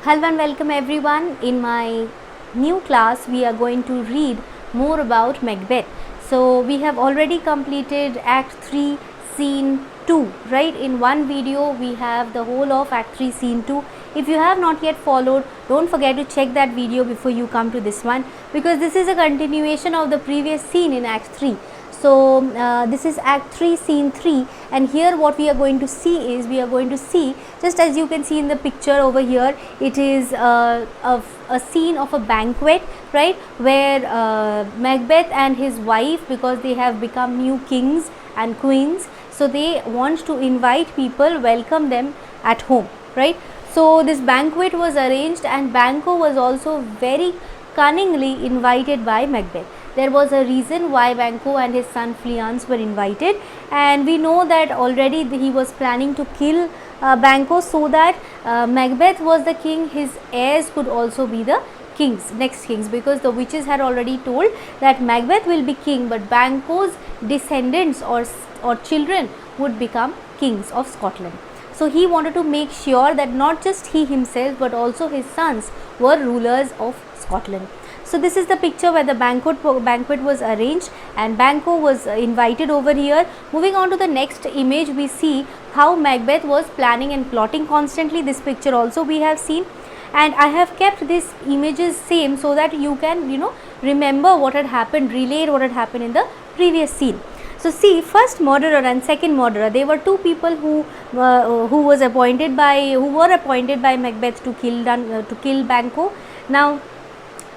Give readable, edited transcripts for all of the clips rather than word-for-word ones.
Hello and welcome everyone. In my new class we are going to read more about Macbeth. So we have already completed Act 3 Scene 2, right? In one video we have the whole of Act 3 Scene 2. If you have not yet followed, don't forget to check that video before you come to this one, because this is a continuation of the previous scene in Act 3. So this is Act 3 Scene 3, and here what we are going to see is, we are going to see, just as you can see in the picture over here, it is a scene of a banquet, right, where Macbeth and his wife, because they have become new kings and queens, so they want to invite people, welcome them at home, right. So this banquet was arranged, and Banquo was also very cunningly invited by Macbeth. There was a reason why Banquo and his son Fleance were invited, and we know that already he was planning to kill Banquo, so that Macbeth was the king, his heirs could also be the kings, next kings, because the witches had already told that Macbeth will be king, but Banquo's descendants or children would become kings of Scotland. So he wanted to make sure that not just he himself but also his sons were rulers of Scotland. So this is the picture where the banquet was arranged and Banquo was invited over here. Moving on to the next image, we see how Macbeth was planning and plotting constantly. This picture also we have seen, and I have kept these images same so that you can remember what had happened, relate what had happened in the previous scene. So see, first murderer and second murderer, they were two people who were appointed by Macbeth to kill Banquo. Now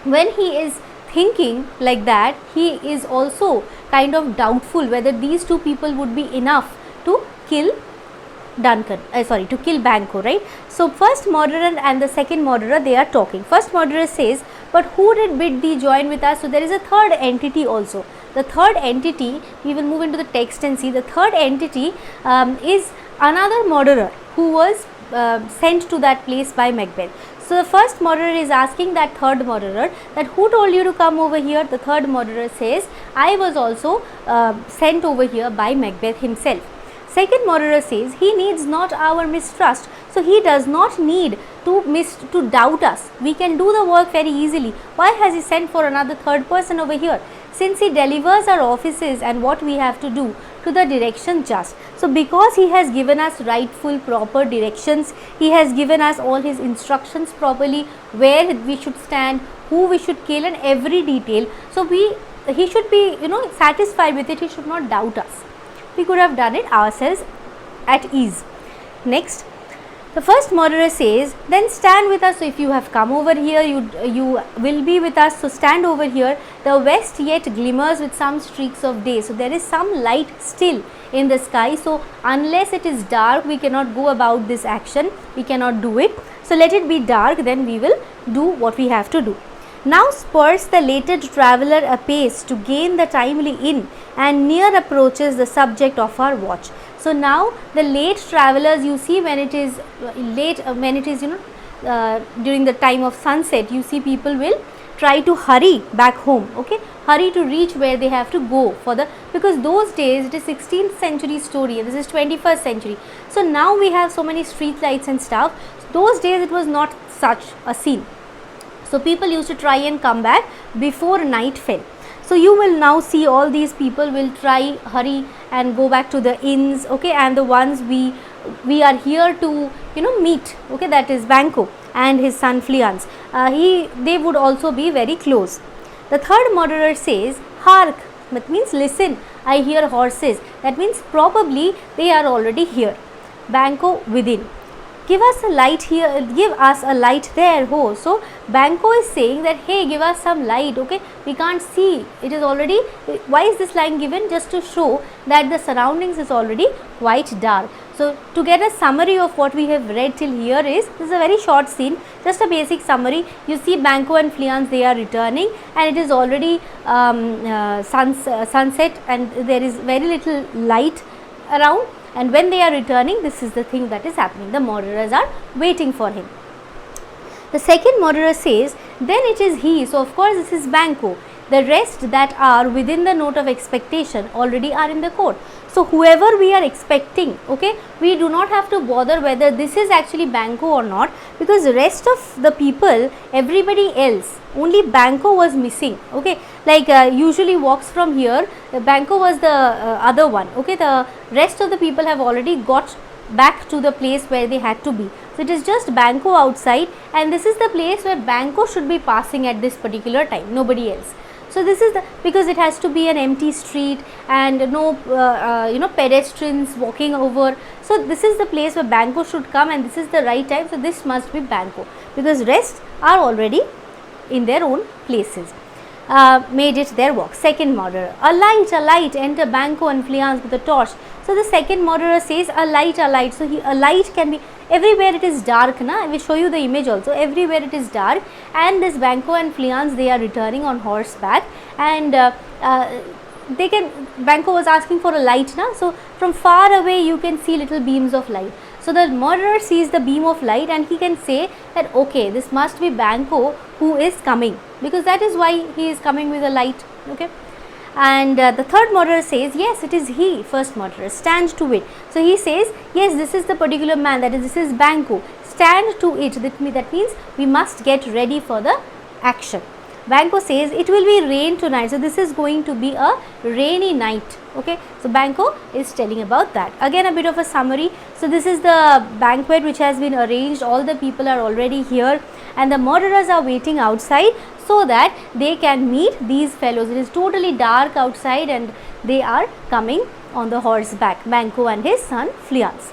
when he is thinking like that, he is also kind of doubtful whether these two people would be enough to kill to kill Banquo, right. So first murderer and the second murderer, they are talking. First murderer says, but who did bid thee join with us? So there is a third entity also. The third entity, we will move into the text and see, the third entity is another murderer who was sent to that place by Macbeth. So the first murderer is asking that third murderer that who told you to come over here. The third murderer says, I was also sent over here by Macbeth himself. Second murderer says, he needs not our mistrust. So he does not need to doubt us. We can do the work very easily. Why has he sent for another third person over here? Since he delivers our offices and what we have to do to the direction just. So because he has given us rightful proper directions, he has given us all his instructions properly, where we should stand, who we should kill, and every detail. So he should be satisfied with it. He should not doubt us. We could have done it ourselves at ease. Next, the first murderer says, then stand with us. So if you have come over here, you will be with us. So stand over here. The west yet glimmers with some streaks of day. So there is some light still in the sky. So unless it is dark, we cannot go about this action. We cannot do it. So let it be dark, then we will do what we have to do. Now spurs the lated traveller apace to gain the timely inn, and near approaches the subject of our watch. So now the late travelers, you see, when it is during the time of sunset, you see people will try to hurry back home, okay, hurry to reach where they have to go because those days, it is 16th century story and this is 21st century. So now we have so many street lights and stuff. Those days it was not such a scene. So people used to try and come back before night fell. So you will now see all these people will hurry and go back to the inns, okay, and the ones we are here to meet, okay, that is Banquo and his son Fleance. They would also be very close. The third murderer says, hark, that means listen, I hear horses. That means probably they are already here. Banquo within. Give us a light here, give us a light there, ho. So Banquo is saying that, hey, give us some light, okay, we can't see, it is already, why is this line given? Just to show that the surroundings is already quite dark. So to get a summary of what we have read till here this is a very short scene, just a basic summary. You see Banquo and Fleance, they are returning, and it is already sunset and there is very little light around. And when they are returning, this is the thing that is happening. The murderers are waiting for him. The second murderer says, then it is he. So of course this is Banquo. The rest that are within the note of expectation already are in the court. So whoever we are expecting, okay, we do not have to bother whether this is actually Banco or not, because the rest of the people, everybody else, only Banco was missing, okay. Like usually walks from here, Banco was the other one, okay. The rest of the people have already got back to the place where they had to be. So it is just Banco outside, and this is the place where Banco should be passing at this particular time, nobody else. So this is the, because it has to be an empty street and no pedestrians walking over. So this is the place where Banco should come, and this is the right time. So this must be Banco, because rest are already in their own places. Made it their walk. Second murderer, a light, enter Banco and Fleance with a torch. So the second murderer says a light. So a light can be everywhere. It is dark, na? I will show you the image also. Everywhere it is dark, and this Banco and Fleance, they are returning on horseback, and Banco was asking for a light, na? So from far away you can see little beams of light. So the murderer sees the beam of light, and he can say that okay, this must be Banco who is coming, because that is why he is coming with a light, okay. And the third murderer says, yes, it is he. First murderer, stand to it. So he says, yes, this is the particular man, that is, this is Banco, stand to it. That means we must get ready for the action. Banco says it will be rain tonight, so this is going to be a rainy night, okay. So Banco is telling about that. Again a bit of a summary. So this is the banquet which has been arranged, all the people are already here, and the murderers are waiting outside so that they can meet these fellows. It is totally dark outside, and they are coming on the horseback, Banco and his son Fleance.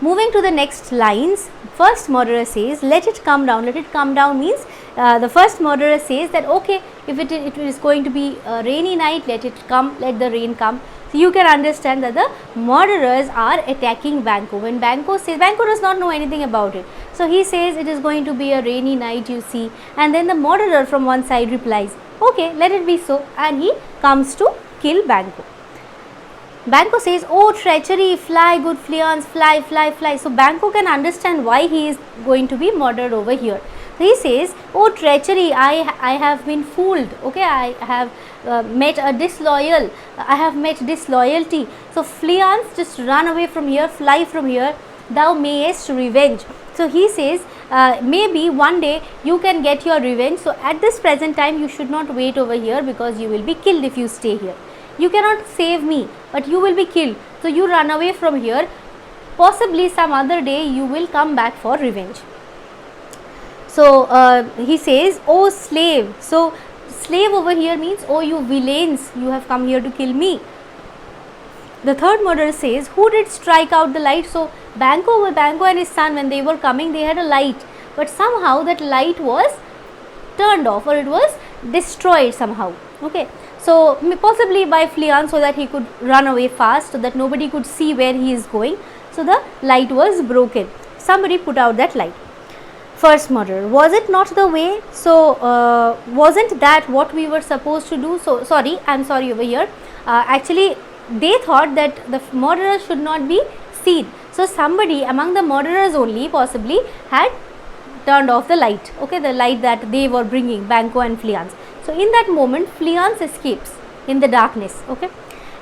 Moving to the next lines, first murderer says, let it come down. Let it come down means the first murderer says that okay, if it is going to be a rainy night, let it come, let the rain come. So you can understand that the murderers are attacking Banco. When Banco says, Banco does not know anything about it, so he says it is going to be a rainy night, you see, and then the murderer from one side replies, okay, let it be so, and he comes to kill Banco. Banco says, oh treachery, fly good Fleance, fly. So Banco can understand why he is going to be murdered over here. So he says, oh treachery, I have been fooled, okay, I have met a disloyal, I have met disloyalty. So Fleance, just run away from here, fly from here, thou mayest revenge. So he says, maybe one day you can get your revenge. So at this present time you should not wait over here, because you will be killed if you stay here. You cannot save me, but you will be killed. So you run away from here. Possibly some other day you will come back for revenge. So he says, oh slave. So slave over here means, oh you villains, you have come here to kill me. The third murderer says, who did strike out the light? So Banco and his son, when they were coming, they had a light, but somehow that light was turned off, or it was destroyed somehow, okay. So possibly by Fleance, so that he could run away fast, so that nobody could see where he is going. So the light was broken. Somebody put out that light. First murderer, was it not the way? So wasn't that what we were supposed to do? So sorry, I am sorry over here. Actually they thought that the murderer should not be seen. So somebody among the murderers only possibly had turned off the light, okay, the light that they were bringing, Banco and Fleance. So in that moment Fleance escapes in the darkness, okay.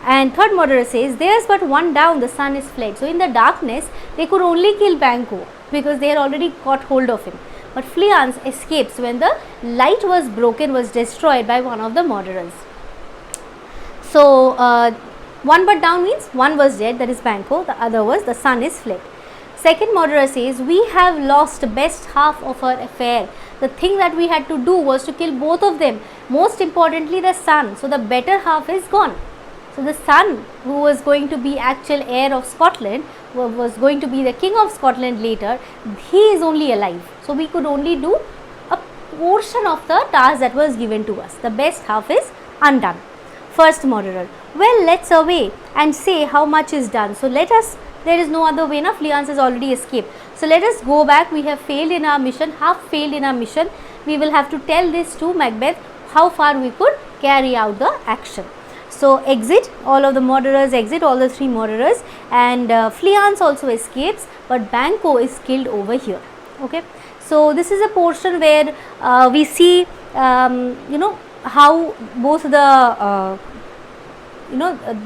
And third murderer says, there's but one down, the sun is fled. So in the darkness they could only kill Banco, because they had already caught hold of him. But Fleance escapes when the light was broken, was destroyed by one of the murderers. So one but down means one was dead, that is Banco, the other was the sun is fled. Second murderer says, we have lost best half of our affair. The thing that we had to do was to kill both of them, most importantly the son. So the better half is gone. So the son, who was going to be actual heir of Scotland, was going to be the king of Scotland later, he is only alive. So we could only do a portion of the task that was given to us. The best half is undone. First murderer, well, let's away and say how much is done. So let us, there is no other way, na, Fleance has already escaped. So let us go back, we have failed in our mission, half failed in our mission. We will have to tell this to Macbeth, how far we could carry out the action. So exit, all of the murderers exit, all the three murderers, and Fleance also escapes, but Banco is killed over here, okay. So this is a portion where we see how both the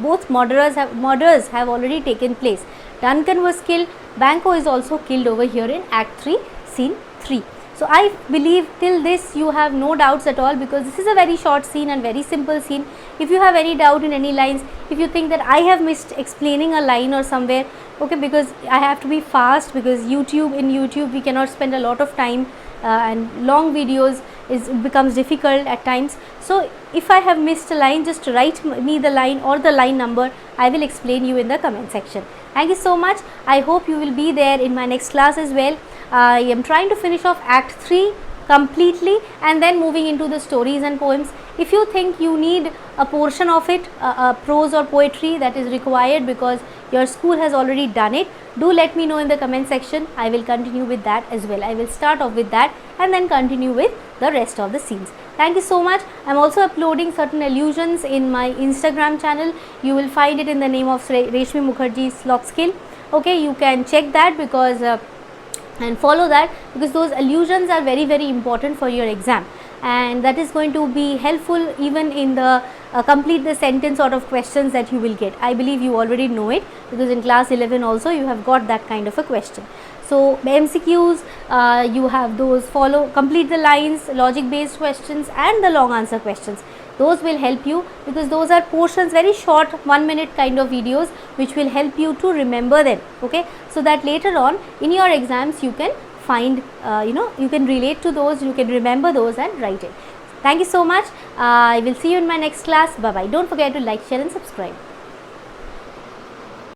both murders have already taken place. Duncan was killed, Banquo is also killed over here in Act 3, Scene 3. So I believe till this you have no doubts at all, because this is a very short scene and very simple scene. If you have any doubt in any lines, if you think that I have missed explaining a line or somewhere, okay, because I have to be fast, because in YouTube we cannot spend a lot of time and long videos becomes difficult at times. So if I have missed a line, just write me the line or the line number. I will explain you in the comment section. Thank you so much. I hope you will be there in my next class as well. I am trying to finish off Act 3 completely and then moving into the stories and poems. If you think you need a portion of it, a prose or poetry that is required because your school has already done it, do let me know in the comment section. I will continue with that as well. I will start off with that and then continue with the rest of the scenes. Thank you so much. I am also uploading certain allusions in my Instagram channel. You will find it in the name of Reshmi Mukherjee Slok Skill. Okay, you can check that because and follow that, because those allusions are very important for your exam, and that is going to be helpful even in the complete the sentence sort of questions that you will get. I believe you already know it, because in class 11 also you have got that kind of a question. So MCQs, you have those complete the lines, logic based questions and the long answer questions. Those will help you, because those are portions, very short 1 minute kind of videos, which will help you to remember them, okay, so that later on in your exams you can find you can relate to those, you can remember those and write it. Thank you so much. I will see you in my next class. Bye bye. Don't forget to like, share and subscribe.